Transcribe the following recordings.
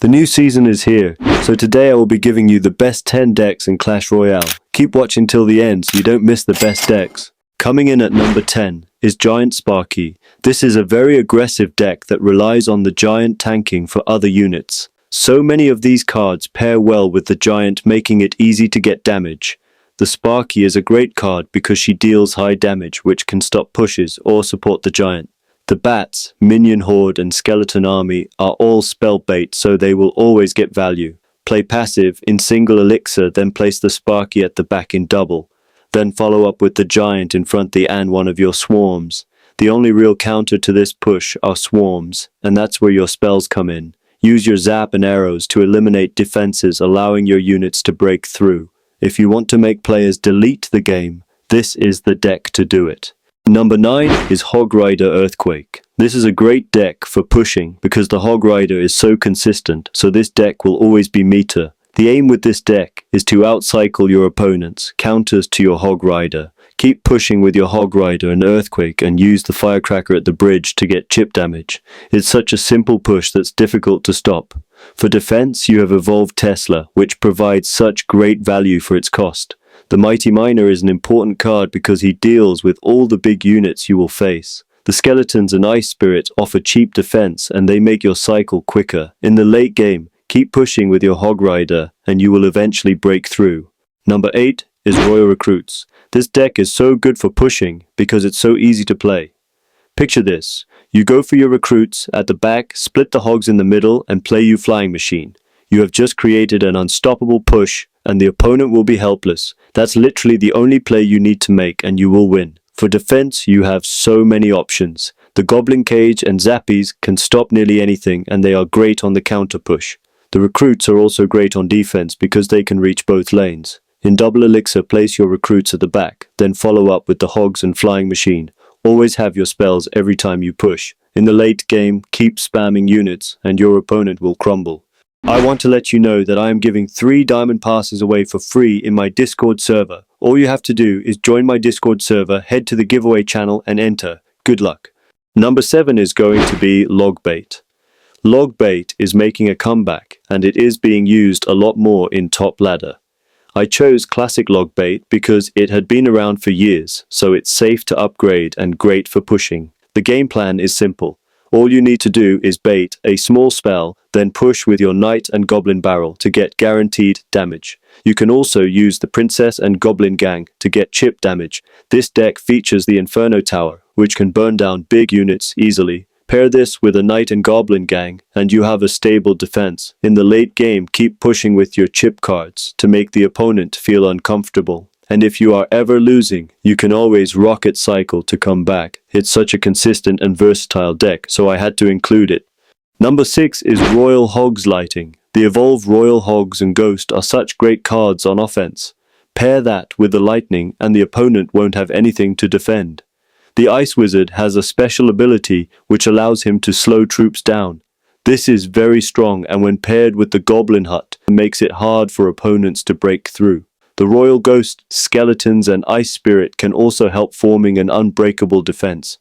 The new season is here, so today I will be giving you the best 10 decks in Clash Royale. Keep watching till the end so you don't miss the best decks. Coming in at number 10 is Giant Sparky. This is a very aggressive deck that relies on the Giant tanking for other units. So many of these cards pair well with the Giant, making it easy to get damage. The Sparky is a great card because she deals high damage, which can stop pushes or support the Giant. The Bats, Minion Horde and Skeleton Army are all spell bait, so they will always get value. Play passive in single elixir, then place the Sparky at the back in double. Then follow up with the Giant in front and one of your swarms. The only real counter to this push are swarms, and that's where your spells come in. Use your zap and arrows to eliminate defenses, allowing your units to break through. If you want to make players delete the game, this is the deck to do it. Number 9 is Hog Rider Earthquake. This is a great deck for pushing because the Hog Rider is so consistent, so this deck will always be meta. The aim with this deck is to outcycle your opponents, counters to your Hog Rider. Keep pushing with your Hog Rider and Earthquake and use the Firecracker at the bridge to get chip damage. It's such a simple push that's difficult to stop. For defense, you have evolved Tesla, which provides such great value for its cost. The Mighty Miner is an important card because he deals with all the big units you will face. The Skeletons and Ice Spirit offer cheap defense and they make your cycle quicker. In the late game, keep pushing with your Hog Rider and you will eventually break through. Number 8 is Royal Recruits. This deck is so good for pushing because it's so easy to play. Picture this. You go for your recruits at the back, split the hogs in the middle and play you Flying Machine. You have just created an unstoppable push and the opponent will be helpless. That's literally the only play you need to make and you will win. For defense, you have so many options. The Goblin Cage and Zappies can stop nearly anything and they are great on the counter push. The recruits are also great on defense because they can reach both lanes. In double elixir, place your recruits at the back, then follow up with the hogs and Flying Machine. Always have your spells every time you push. In the late game, keep spamming units and your opponent will crumble. I want to let you know that I am giving 3 diamond passes away for free in my Discord server. All you have to do is join my Discord server, head to the giveaway channel and enter. Good luck. Number 7 is going to be Logbait. Logbait is making a comeback and it is being used a lot more in top ladder. I chose Classic Logbait because it had been around for years, so it's safe to upgrade and great for pushing. The game plan is simple. All you need to do is bait a small spell, then push with your Knight and Goblin Barrel to get guaranteed damage. You can also use the Princess and Goblin Gang to get chip damage. This deck features the Inferno Tower, which can burn down big units easily. Pair this with a Knight and Goblin Gang, and you have a stable defense. In the late game, keep pushing with your chip cards to make the opponent feel uncomfortable. And if you are ever losing, you can always Rocket Cycle to come back. It's such a consistent and versatile deck, so I had to include it. Number 6 is Royal Hogs Lighting. The evolved Royal Hogs and Ghost are such great cards on offense. Pair that with the Lightning and the opponent won't have anything to defend. The Ice Wizard has a special ability which allows him to slow troops down. This is very strong and when paired with the Goblin Hut, makes it hard for opponents to break through. The Royal Ghost, Skeletons and Ice Spirit can also help forming an unbreakable defense.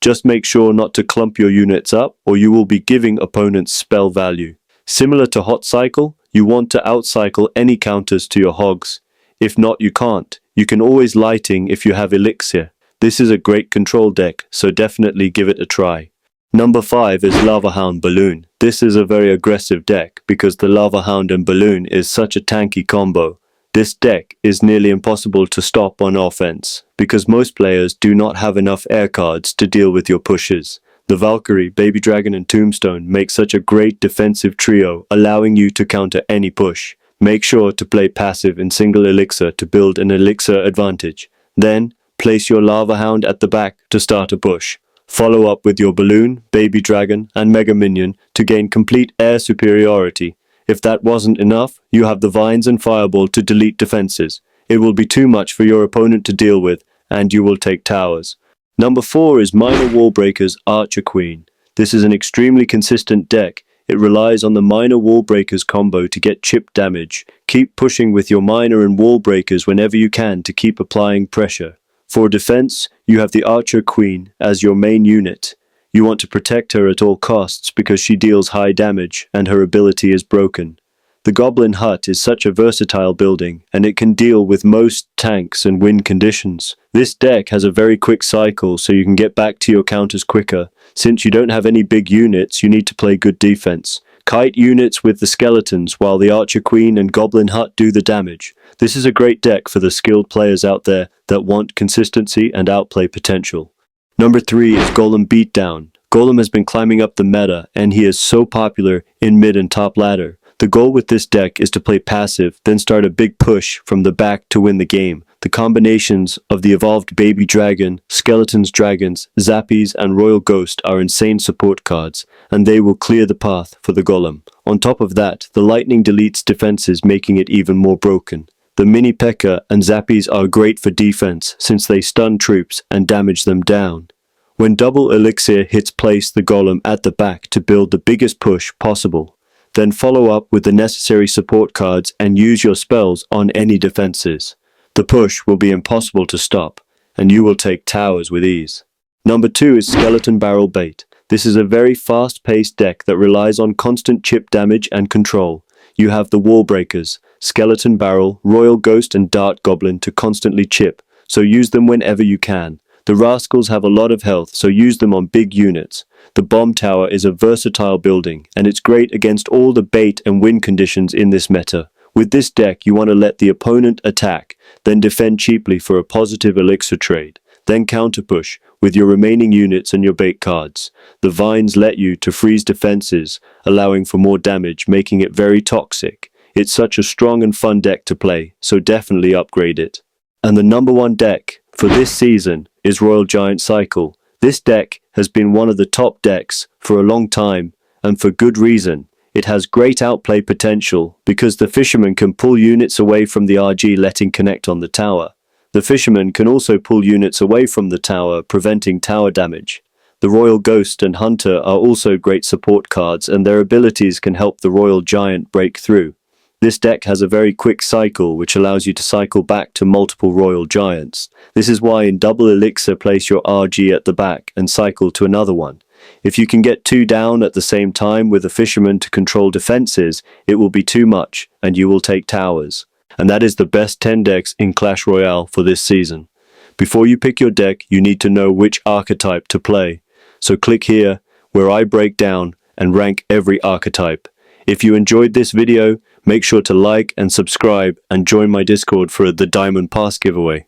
Just make sure not to clump your units up or you will be giving opponents spell value. Similar to Hot Cycle, you want to outcycle any counters to your hogs. If not, you can't. You can always Lighting if you have Elixir. This is a great control deck, so definitely give it a try. Number 5 is Lava Hound Balloon. This is a very aggressive deck because the Lava Hound and Balloon is such a tanky combo. This deck is nearly impossible to stop on offense because most players do not have enough air cards to deal with your pushes. The Valkyrie, Baby Dragon and Tombstone make such a great defensive trio, allowing you to counter any push. Make sure to play passive in single elixir to build an elixir advantage. Then, place your Lava Hound at the back to start a push. Follow up with your Balloon, Baby Dragon and Mega Minion to gain complete air superiority. If that wasn't enough, you have the Vines and Fireball to delete defenses. It will be too much for your opponent to deal with, and you will take towers. Number 4 is Miner Wall Breakers Archer Queen. This is an extremely consistent deck. It relies on the Miner Wall Breakers combo to get chip damage. Keep pushing with your Miner and Wall Breakers whenever you can to keep applying pressure. For defense, you have the Archer Queen as your main unit. You want to protect her at all costs because she deals high damage and her ability is broken. The Goblin Hut is such a versatile building, and it can deal with most tanks and wind conditions. This deck has a very quick cycle, so you can get back to your counters quicker. Since you don't have any big units, you need to play good defense. Kite units with the skeletons, while the Archer Queen and Goblin Hut do the damage. This is a great deck for the skilled players out there that want consistency and outplay potential. Number 3 is Golem Beatdown. Golem has been climbing up the meta, and he is so popular in mid and top ladder. The goal with this deck is to play passive, then start a big push from the back to win the game. The combinations of the evolved Baby Dragon, Skeletons Dragons, Zappies, and Royal Ghost are insane support cards, and they will clear the path for the Golem. On top of that, the Lightning deletes defenses, making it even more broken. The Mini P.E.K.K.A. and Zappies are great for defense since they stun troops and damage them down. When double elixir hits, place the Golem at the back to build the biggest push possible. Then follow up with the necessary support cards and use your spells on any defenses. The push will be impossible to stop, and you will take towers with ease. Number 2 is Skeleton Barrel Bait. This is a very fast-paced deck that relies on constant chip damage and control. You have the Wall Breakers, Skeleton Barrel, Royal Ghost, and Dart Goblin to constantly chip, so use them whenever you can. The Rascals have a lot of health, so use them on big units. The Bomb Tower is a versatile building, and it's great against all the bait and win conditions in this meta. With this deck, you want to let the opponent attack, then defend cheaply for a positive elixir trade, then counterpush with your remaining units and your bait cards. The Vines let you to freeze defenses, allowing for more damage, making it very toxic. It's such a strong and fun deck to play, so definitely upgrade it. And the number 1 deck for this season is Royal Giant Cycle. This deck has been one of the top decks for a long time, and for good reason. It has great outplay potential because the Fisherman can pull units away from the RG, letting connect on the tower. The Fisherman can also pull units away from the tower, preventing tower damage. The Royal Ghost and Hunter are also great support cards, and their abilities can help the Royal Giant break through. This deck has a very quick cycle, which allows you to cycle back to multiple Royal Giants. This is why in double elixir, place your RG at the back and cycle to another one. If you can get 2 down at the same time with a Fisherman to control defenses, it will be too much, and you will take towers. And that is the best 10 decks in Clash Royale for this season. Before you pick your deck, you need to know which archetype to play. So click here, where I break down and rank every archetype. If you enjoyed this video, make sure to like and subscribe and join my Discord for the Diamond Pass giveaway.